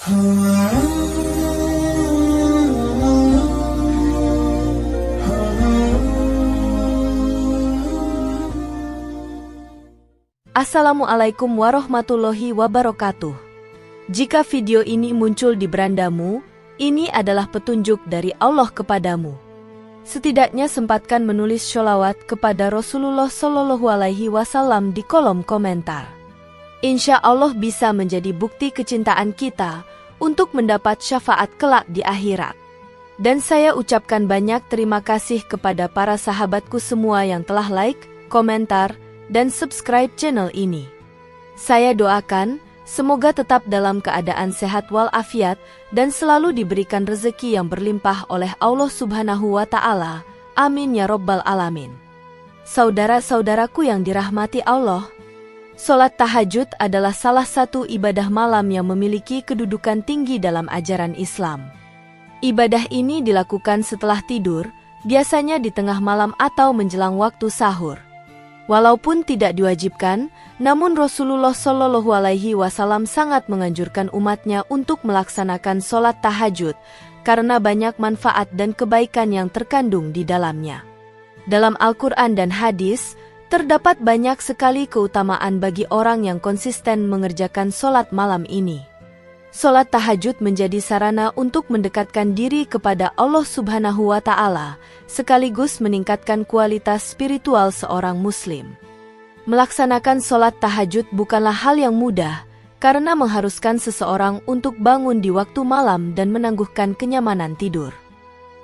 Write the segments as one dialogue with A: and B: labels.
A: Assalamualaikum warahmatullahi wabarakatuh. Jika video ini muncul di berandamu, ini adalah petunjuk dari Allah kepadamu. Setidaknya sempatkan menulis sholawat kepada Rasulullah Shallallahu Alaihi Wasallam di kolom komentar. Insya Allah bisa menjadi bukti kecintaan kita untuk mendapat syafaat kelak di akhirat. Dan saya ucapkan banyak terima kasih kepada para sahabatku semua yang telah like, komentar, dan subscribe channel ini. Saya doakan, semoga tetap dalam keadaan sehat walafiat dan selalu diberikan rezeki yang berlimpah oleh Allah Subhanahu wa Ta'ala. Amin ya Rabbal Alamin. Saudara-saudaraku yang dirahmati Allah, sholat tahajud adalah salah satu ibadah malam yang memiliki kedudukan tinggi dalam ajaran Islam. Ibadah ini dilakukan setelah tidur, biasanya di tengah malam atau menjelang waktu sahur. Walaupun tidak diwajibkan, namun Rasulullah Shallallahu Alaihi Wasallam sangat menganjurkan umatnya untuk melaksanakan sholat tahajud karena banyak manfaat dan kebaikan yang terkandung di dalamnya. Dalam Al-Quran dan hadis, terdapat banyak sekali keutamaan bagi orang yang konsisten mengerjakan sholat malam ini. Sholat tahajud menjadi sarana untuk mendekatkan diri kepada Allah Subhanahu wa Ta'ala, sekaligus meningkatkan kualitas spiritual seorang muslim. Melaksanakan sholat tahajud bukanlah hal yang mudah, karena mengharuskan seseorang untuk bangun di waktu malam dan menangguhkan kenyamanan tidur.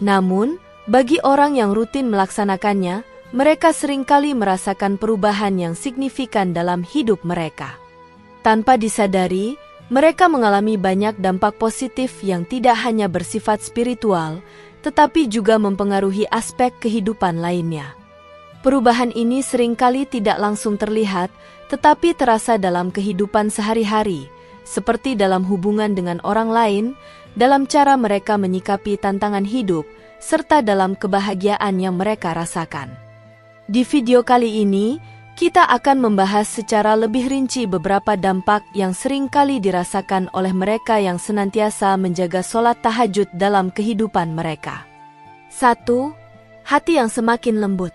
A: Namun, bagi orang yang rutin melaksanakannya, mereka seringkali merasakan perubahan yang signifikan dalam hidup mereka. Tanpa disadari, mereka mengalami banyak dampak positif yang tidak hanya bersifat spiritual, tetapi juga mempengaruhi aspek kehidupan lainnya. Perubahan ini seringkali tidak langsung terlihat, tetapi terasa dalam kehidupan sehari-hari, seperti dalam hubungan dengan orang lain, dalam cara mereka menyikapi tantangan hidup, serta dalam kebahagiaan yang mereka rasakan. Di video kali ini, kita akan membahas secara lebih rinci beberapa dampak yang sering kali dirasakan oleh mereka yang senantiasa menjaga sholat tahajud dalam kehidupan mereka. 1. Hati yang semakin lembut.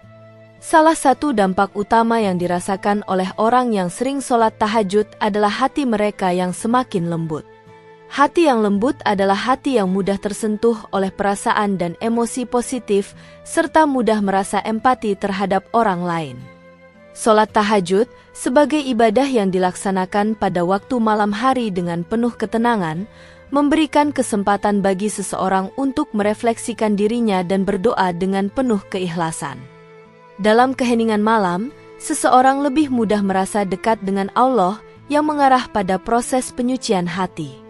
A: Salah satu dampak utama yang dirasakan oleh orang yang sering sholat tahajud adalah hati mereka yang semakin lembut. Hati yang lembut adalah hati yang mudah tersentuh oleh perasaan dan emosi positif, serta mudah merasa empati terhadap orang lain. Sholat tahajud, sebagai ibadah yang dilaksanakan pada waktu malam hari dengan penuh ketenangan, memberikan kesempatan bagi seseorang untuk merefleksikan dirinya dan berdoa dengan penuh keikhlasan. Dalam keheningan malam, seseorang lebih mudah merasa dekat dengan Allah yang mengarah pada proses penyucian hati.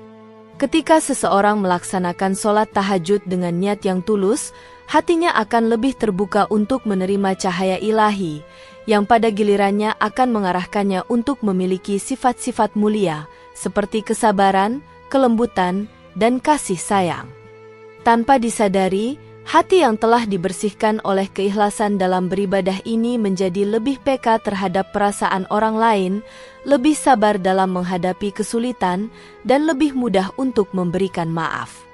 A: Ketika seseorang melaksanakan sholat tahajud dengan niat yang tulus, hatinya akan lebih terbuka untuk menerima cahaya ilahi, yang pada gilirannya akan mengarahkannya untuk memiliki sifat-sifat mulia, seperti kesabaran, kelembutan, dan kasih sayang. Tanpa disadari, hati yang telah dibersihkan oleh keikhlasan dalam beribadah ini menjadi lebih peka terhadap perasaan orang lain, lebih sabar dalam menghadapi kesulitan, dan lebih mudah untuk memberikan maaf.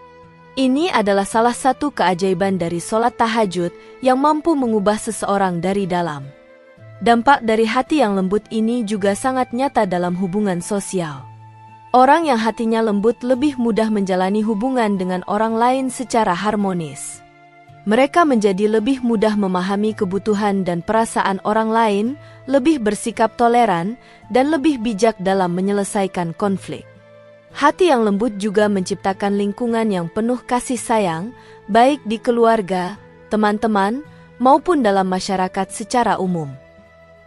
A: Ini adalah salah satu keajaiban dari sholat tahajud yang mampu mengubah seseorang dari dalam. Dampak dari hati yang lembut ini juga sangat nyata dalam hubungan sosial. Orang yang hatinya lembut lebih mudah menjalani hubungan dengan orang lain secara harmonis. Mereka menjadi lebih mudah memahami kebutuhan dan perasaan orang lain, lebih bersikap toleran, dan lebih bijak dalam menyelesaikan konflik. Hati yang lembut juga menciptakan lingkungan yang penuh kasih sayang, baik di keluarga, teman-teman, maupun dalam masyarakat secara umum.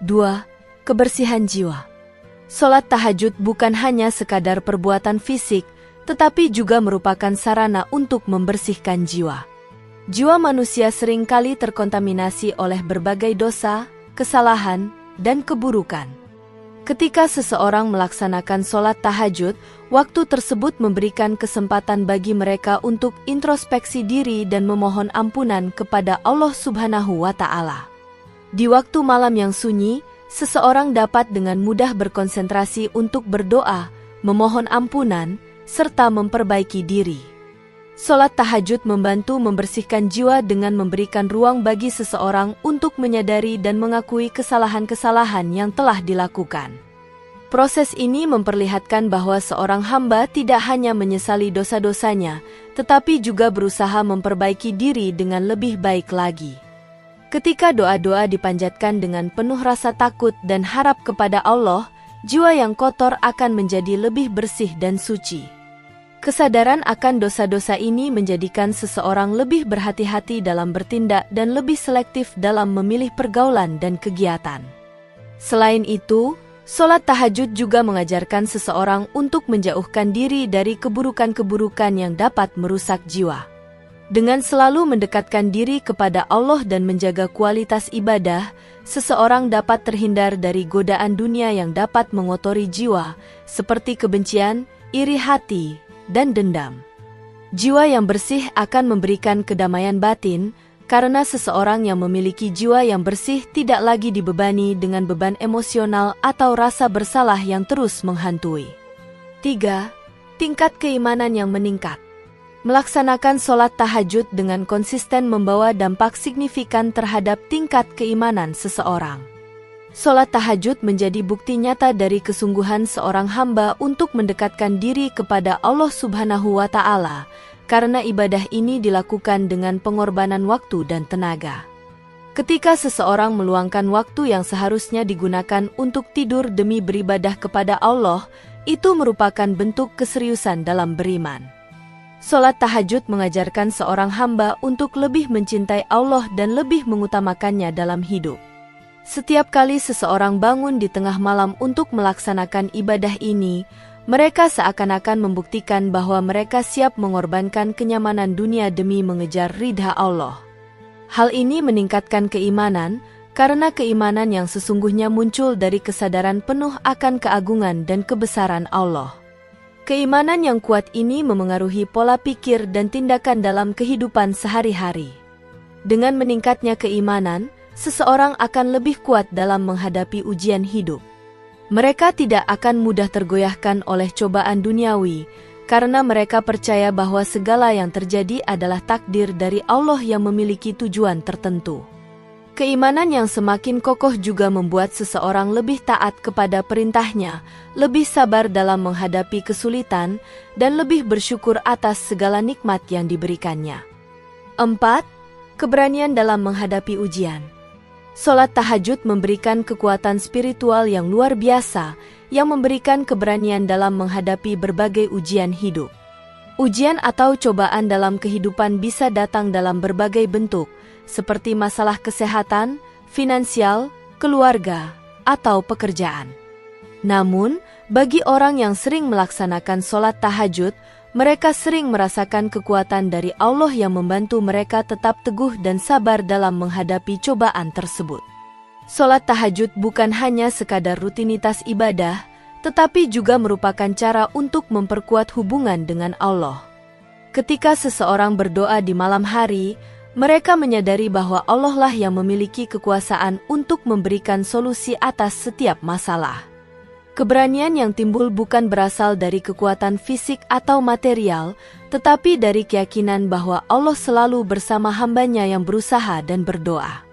A: 2. Kebersihan jiwa. Sholat tahajud bukan hanya sekadar perbuatan fisik, tetapi juga merupakan sarana untuk membersihkan jiwa. Jiwa manusia seringkali terkontaminasi oleh berbagai dosa, kesalahan, dan keburukan. Ketika seseorang melaksanakan sholat tahajud, waktu tersebut memberikan kesempatan bagi mereka untuk introspeksi diri dan memohon ampunan kepada Allah Subhanahu wa Ta'ala. Di waktu malam yang sunyi, seseorang dapat dengan mudah berkonsentrasi untuk berdoa, memohon ampunan, serta memperbaiki diri. Sholat tahajud membantu membersihkan jiwa dengan memberikan ruang bagi seseorang untuk menyadari dan mengakui kesalahan-kesalahan yang telah dilakukan. Proses ini memperlihatkan bahwa seorang hamba tidak hanya menyesali dosa-dosanya, tetapi juga berusaha memperbaiki diri dengan lebih baik lagi. Ketika doa-doa dipanjatkan dengan penuh rasa takut dan harap kepada Allah, jiwa yang kotor akan menjadi lebih bersih dan suci. Kesadaran akan dosa-dosa ini menjadikan seseorang lebih berhati-hati dalam bertindak dan lebih selektif dalam memilih pergaulan dan kegiatan. Selain itu, sholat tahajud juga mengajarkan seseorang untuk menjauhkan diri dari keburukan-keburukan yang dapat merusak jiwa. Dengan selalu mendekatkan diri kepada Allah dan menjaga kualitas ibadah, seseorang dapat terhindar dari godaan dunia yang dapat mengotori jiwa, seperti kebencian, iri hati, dan dendam. Jiwa yang bersih akan memberikan kedamaian batin, karena seseorang yang memiliki jiwa yang bersih tidak lagi dibebani dengan beban emosional atau rasa bersalah yang terus menghantui. 3. Tingkat keimanan yang meningkat. Melaksanakan sholat tahajud dengan konsisten membawa dampak signifikan terhadap tingkat keimanan seseorang. Sholat tahajud menjadi bukti nyata dari kesungguhan seorang hamba untuk mendekatkan diri kepada Allah Subhanahu wa Ta'ala, karena ibadah ini dilakukan dengan pengorbanan waktu dan tenaga. Ketika seseorang meluangkan waktu yang seharusnya digunakan untuk tidur demi beribadah kepada Allah, itu merupakan bentuk keseriusan dalam beriman. Sholat tahajud mengajarkan seorang hamba untuk lebih mencintai Allah dan lebih mengutamakannya dalam hidup. Setiap kali seseorang bangun di tengah malam untuk melaksanakan ibadah ini, mereka seakan-akan membuktikan bahwa mereka siap mengorbankan kenyamanan dunia demi mengejar ridha Allah. Hal ini meningkatkan keimanan, karena keimanan yang sesungguhnya muncul dari kesadaran penuh akan keagungan dan kebesaran Allah. Keimanan yang kuat ini memengaruhi pola pikir dan tindakan dalam kehidupan sehari-hari. Dengan meningkatnya keimanan, seseorang akan lebih kuat dalam menghadapi ujian hidup. Mereka tidak akan mudah tergoyahkan oleh cobaan duniawi, karena mereka percaya bahwa segala yang terjadi adalah takdir dari Allah yang memiliki tujuan tertentu. Keimanan yang semakin kokoh juga membuat seseorang lebih taat kepada perintahnya, lebih sabar dalam menghadapi kesulitan, dan lebih bersyukur atas segala nikmat yang diberikannya. 4. Keberanian dalam menghadapi ujian. Sholat tahajud memberikan kekuatan spiritual yang luar biasa, yang memberikan keberanian dalam menghadapi berbagai ujian hidup. Ujian atau cobaan dalam kehidupan bisa datang dalam berbagai bentuk, seperti masalah kesehatan, finansial, keluarga, atau pekerjaan. Namun, bagi orang yang sering melaksanakan sholat tahajud, mereka sering merasakan kekuatan dari Allah yang membantu mereka tetap teguh dan sabar dalam menghadapi cobaan tersebut. Sholat tahajud bukan hanya sekadar rutinitas ibadah, tetapi juga merupakan cara untuk memperkuat hubungan dengan Allah. Ketika seseorang berdoa di malam hari, mereka menyadari bahwa Allah lah yang memiliki kekuasaan untuk memberikan solusi atas setiap masalah. Keberanian yang timbul bukan berasal dari kekuatan fisik atau material, tetapi dari keyakinan bahwa Allah selalu bersama hambanya yang berusaha dan berdoa.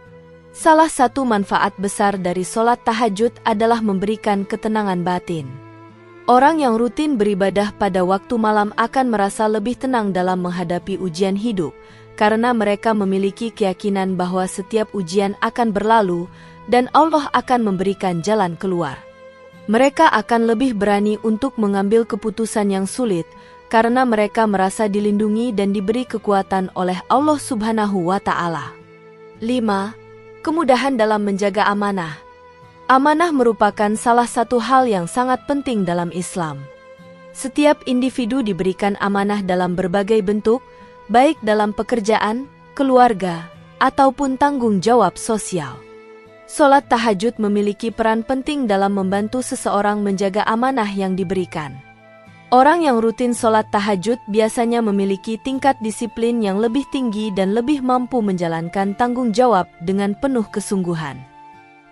A: Salah satu manfaat besar dari sholat tahajud adalah memberikan ketenangan batin. Orang yang rutin beribadah pada waktu malam akan merasa lebih tenang dalam menghadapi ujian hidup, karena mereka memiliki keyakinan bahwa setiap ujian akan berlalu dan Allah akan memberikan jalan keluar. Mereka akan lebih berani untuk mengambil keputusan yang sulit, karena mereka merasa dilindungi dan diberi kekuatan oleh Allah Subhanahu wa Ta'ala. 5. Kemudahan dalam menjaga amanah. Amanah merupakan salah satu hal yang sangat penting dalam Islam. Setiap individu diberikan amanah dalam berbagai bentuk, baik dalam pekerjaan, keluarga, ataupun tanggung jawab sosial. Sholat tahajud memiliki peran penting dalam membantu seseorang menjaga amanah yang diberikan. Orang yang rutin sholat tahajud biasanya memiliki tingkat disiplin yang lebih tinggi dan lebih mampu menjalankan tanggung jawab dengan penuh kesungguhan.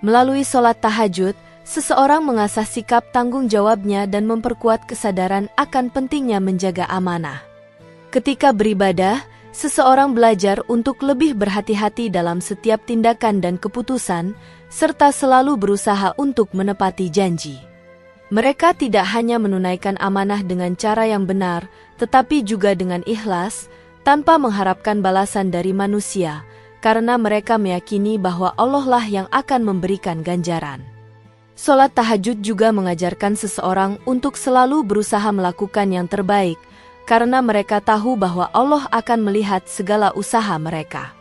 A: Melalui sholat tahajud, seseorang mengasah sikap tanggung jawabnya dan memperkuat kesadaran akan pentingnya menjaga amanah. Ketika beribadah, seseorang belajar untuk lebih berhati-hati dalam setiap tindakan dan keputusan, serta selalu berusaha untuk menepati janji. Mereka tidak hanya menunaikan amanah dengan cara yang benar, tetapi juga dengan ikhlas, tanpa mengharapkan balasan dari manusia, karena mereka meyakini bahwa Allah lah yang akan memberikan ganjaran. Sholat tahajud juga mengajarkan seseorang untuk selalu berusaha melakukan yang terbaik, karena mereka tahu bahwa Allah akan melihat segala usaha mereka.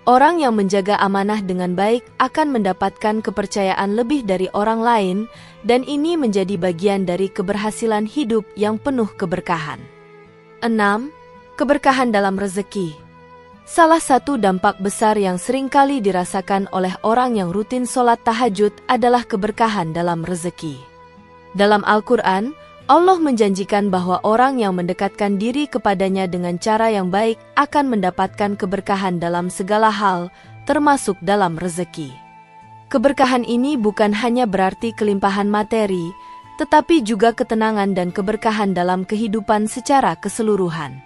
A: Orang yang menjaga amanah dengan baik akan mendapatkan kepercayaan lebih dari orang lain, dan ini menjadi bagian dari keberhasilan hidup yang penuh keberkahan. 6. Keberkahan dalam rezeki. Salah satu dampak besar yang seringkali dirasakan oleh orang yang rutin sholat tahajud adalah keberkahan dalam rezeki. Dalam Al-Quran, Allah menjanjikan bahwa orang yang mendekatkan diri kepadanya dengan cara yang baik akan mendapatkan keberkahan dalam segala hal, termasuk dalam rezeki. Keberkahan ini bukan hanya berarti kelimpahan materi, tetapi juga ketenangan dan keberkahan dalam kehidupan secara keseluruhan.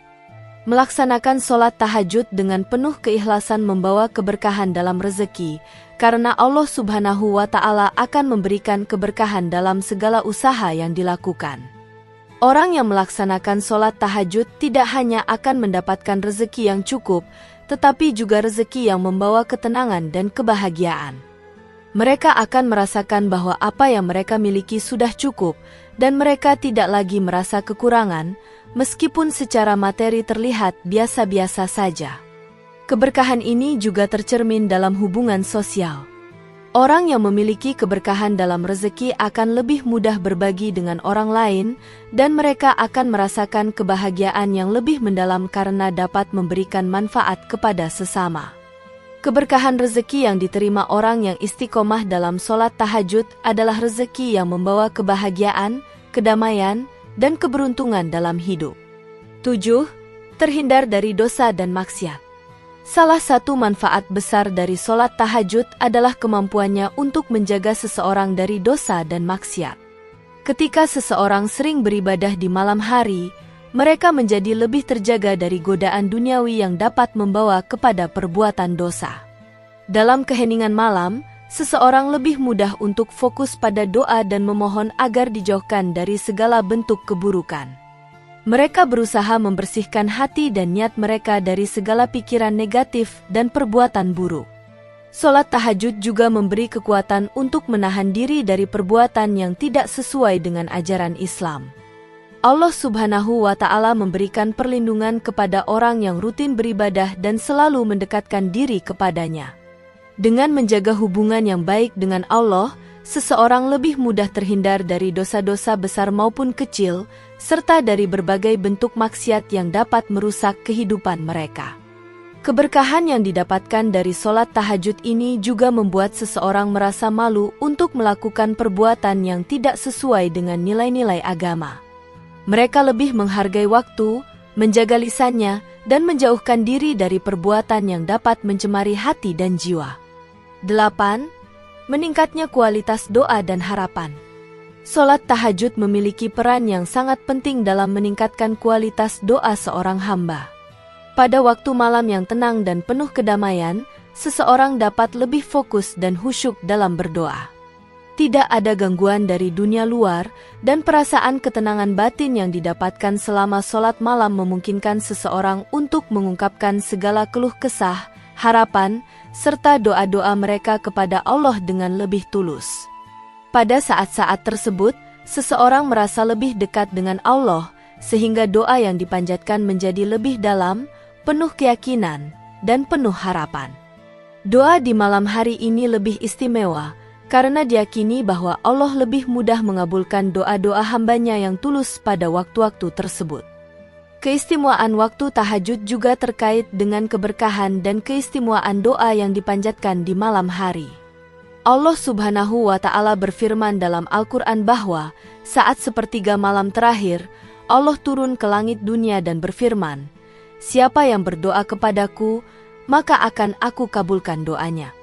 A: Melaksanakan sholat tahajud dengan penuh keikhlasan membawa keberkahan dalam rezeki, karena Allah Subhanahu wa Ta'ala akan memberikan keberkahan dalam segala usaha yang dilakukan. Orang yang melaksanakan sholat tahajud tidak hanya akan mendapatkan rezeki yang cukup, tetapi juga rezeki yang membawa ketenangan dan kebahagiaan. Mereka akan merasakan bahwa apa yang mereka miliki sudah cukup, dan mereka tidak lagi merasa kekurangan, meskipun secara materi terlihat biasa-biasa saja. Keberkahan ini juga tercermin dalam hubungan sosial. Orang yang memiliki keberkahan dalam rezeki akan lebih mudah berbagi dengan orang lain, dan mereka akan merasakan kebahagiaan yang lebih mendalam karena dapat memberikan manfaat kepada sesama. Keberkahan rezeki yang diterima orang yang istiqomah dalam sholat tahajud adalah rezeki yang membawa kebahagiaan, kedamaian, dan keberuntungan dalam hidup. 7. Terhindar dari dosa dan maksiat. Salah satu manfaat besar dari sholat tahajud adalah kemampuannya untuk menjaga seseorang dari dosa dan maksiat. Ketika seseorang sering beribadah di malam hari, mereka menjadi lebih terjaga dari godaan duniawi yang dapat membawa kepada perbuatan dosa. Dalam keheningan malam, seseorang lebih mudah untuk fokus pada doa dan memohon agar dijauhkan dari segala bentuk keburukan. Mereka berusaha membersihkan hati dan niat mereka dari segala pikiran negatif dan perbuatan buruk. Sholat tahajud juga memberi kekuatan untuk menahan diri dari perbuatan yang tidak sesuai dengan ajaran Islam. Allah Subhanahu wa Ta'ala memberikan perlindungan kepada orang yang rutin beribadah dan selalu mendekatkan diri kepadanya. Dengan menjaga hubungan yang baik dengan Allah, seseorang lebih mudah terhindar dari dosa-dosa besar maupun kecil, serta dari berbagai bentuk maksiat yang dapat merusak kehidupan mereka. Keberkahan yang didapatkan dari sholat tahajud ini juga membuat seseorang merasa malu untuk melakukan perbuatan yang tidak sesuai dengan nilai-nilai agama. Mereka lebih menghargai waktu, menjaga lisannya, dan menjauhkan diri dari perbuatan yang dapat mencemari hati dan jiwa. 8. Meningkatnya kualitas doa dan harapan. Sholat tahajud memiliki peran yang sangat penting dalam meningkatkan kualitas doa seorang hamba. Pada waktu malam yang tenang dan penuh kedamaian, seseorang dapat lebih fokus dan khusyuk dalam berdoa. Tidak ada gangguan dari dunia luar, dan perasaan ketenangan batin yang didapatkan selama sholat malam memungkinkan seseorang untuk mengungkapkan segala keluh kesah, harapan, serta doa-doa mereka kepada Allah dengan lebih tulus. Pada saat-saat tersebut, seseorang merasa lebih dekat dengan Allah, sehingga doa yang dipanjatkan menjadi lebih dalam, penuh keyakinan, dan penuh harapan. Doa di malam hari ini lebih istimewa, karena diyakini bahwa Allah lebih mudah mengabulkan doa-doa hambanya yang tulus pada waktu-waktu tersebut. Keistimewaan waktu tahajud juga terkait dengan keberkahan dan keistimewaan doa yang dipanjatkan di malam hari. Allah Subhanahu wa Ta'ala berfirman dalam Al-Quran bahwa saat sepertiga malam terakhir, Allah turun ke langit dunia dan berfirman, "Siapa yang berdoa kepadaku, maka akan aku kabulkan doanya."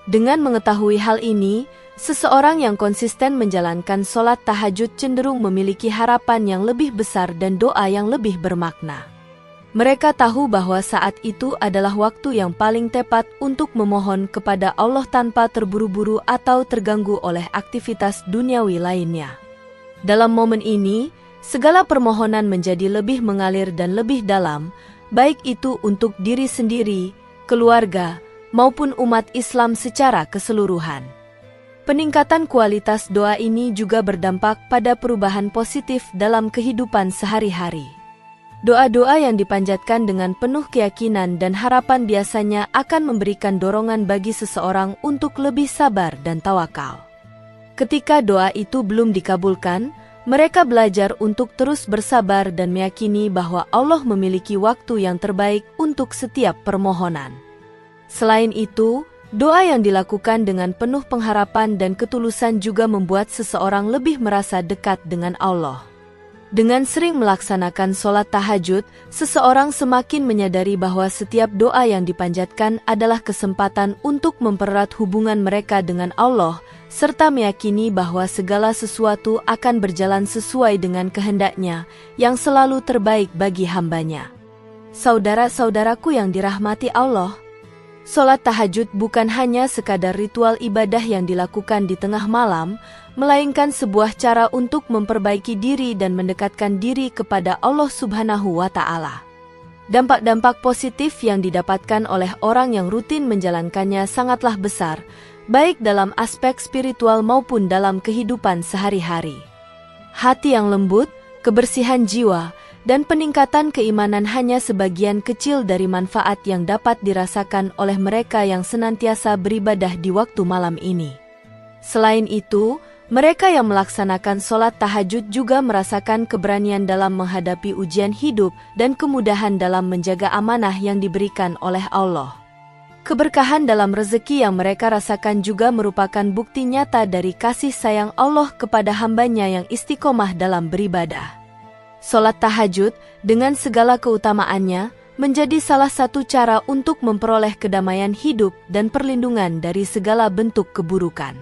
A: Dengan mengetahui hal ini, Seseorang yang konsisten menjalankan sholat tahajud cenderung memiliki harapan yang lebih besar dan doa yang lebih bermakna. Mereka tahu bahwa saat itu adalah waktu yang paling tepat untuk memohon kepada Allah tanpa terburu-buru atau terganggu oleh aktivitas duniawi lainnya. Dalam momen ini, segala permohonan menjadi lebih mengalir dan lebih dalam, baik itu untuk diri sendiri, keluarga, maupun umat Islam secara keseluruhan. Peningkatan kualitas doa ini juga berdampak pada perubahan positif dalam kehidupan sehari-hari. Doa-doa yang dipanjatkan dengan penuh keyakinan dan harapan biasanya akan memberikan dorongan bagi seseorang untuk lebih sabar dan tawakal. Ketika doa itu belum dikabulkan, mereka belajar untuk terus bersabar dan meyakini bahwa Allah memiliki waktu yang terbaik untuk setiap permohonan. Selain itu, doa yang dilakukan dengan penuh pengharapan dan ketulusan juga membuat seseorang lebih merasa dekat dengan Allah. Dengan sering melaksanakan sholat tahajud, seseorang semakin menyadari bahwa setiap doa yang dipanjatkan adalah kesempatan untuk mempererat hubungan mereka dengan Allah, serta meyakini bahwa segala sesuatu akan berjalan sesuai dengan kehendaknya yang selalu terbaik bagi hambanya. Saudara-saudaraku yang dirahmati Allah, sholat tahajud bukan hanya sekadar ritual ibadah yang dilakukan di tengah malam, melainkan sebuah cara untuk memperbaiki diri dan mendekatkan diri kepada Allah Subhanahu wa Ta'ala. Dampak-dampak positif yang didapatkan oleh orang yang rutin menjalankannya sangatlah besar, baik dalam aspek spiritual maupun dalam kehidupan sehari-hari. Hati yang lembut, kebersihan jiwa, dan peningkatan keimanan hanya sebagian kecil dari manfaat yang dapat dirasakan oleh mereka yang senantiasa beribadah di waktu malam ini. Selain itu, mereka yang melaksanakan sholat tahajud juga merasakan keberanian dalam menghadapi ujian hidup dan kemudahan dalam menjaga amanah yang diberikan oleh Allah. Keberkahan dalam rezeki yang mereka rasakan juga merupakan bukti nyata dari kasih sayang Allah kepada hambanya yang istiqomah dalam beribadah. Sholat tahajud, dengan segala keutamaannya, menjadi salah satu cara untuk memperoleh kedamaian hidup dan perlindungan dari segala bentuk keburukan.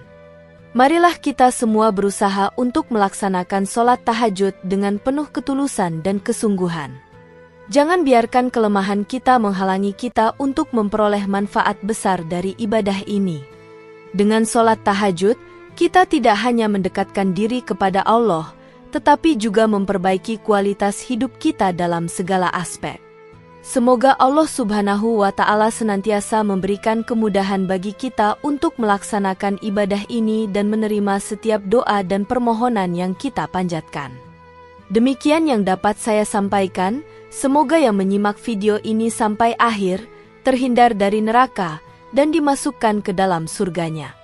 A: Marilah kita semua berusaha untuk melaksanakan sholat tahajud dengan penuh ketulusan dan kesungguhan. Jangan biarkan kelemahan kita menghalangi kita untuk memperoleh manfaat besar dari ibadah ini. Dengan sholat tahajud, kita tidak hanya mendekatkan diri kepada Allah, tetapi juga memperbaiki kualitas hidup kita dalam segala aspek. Semoga Allah Subhanahu wa Ta'ala senantiasa memberikan kemudahan bagi kita untuk melaksanakan ibadah ini dan menerima setiap doa dan permohonan yang kita panjatkan. Demikian yang dapat saya sampaikan, semoga yang menyimak video ini sampai akhir, terhindar dari neraka, dan dimasukkan ke dalam surganya.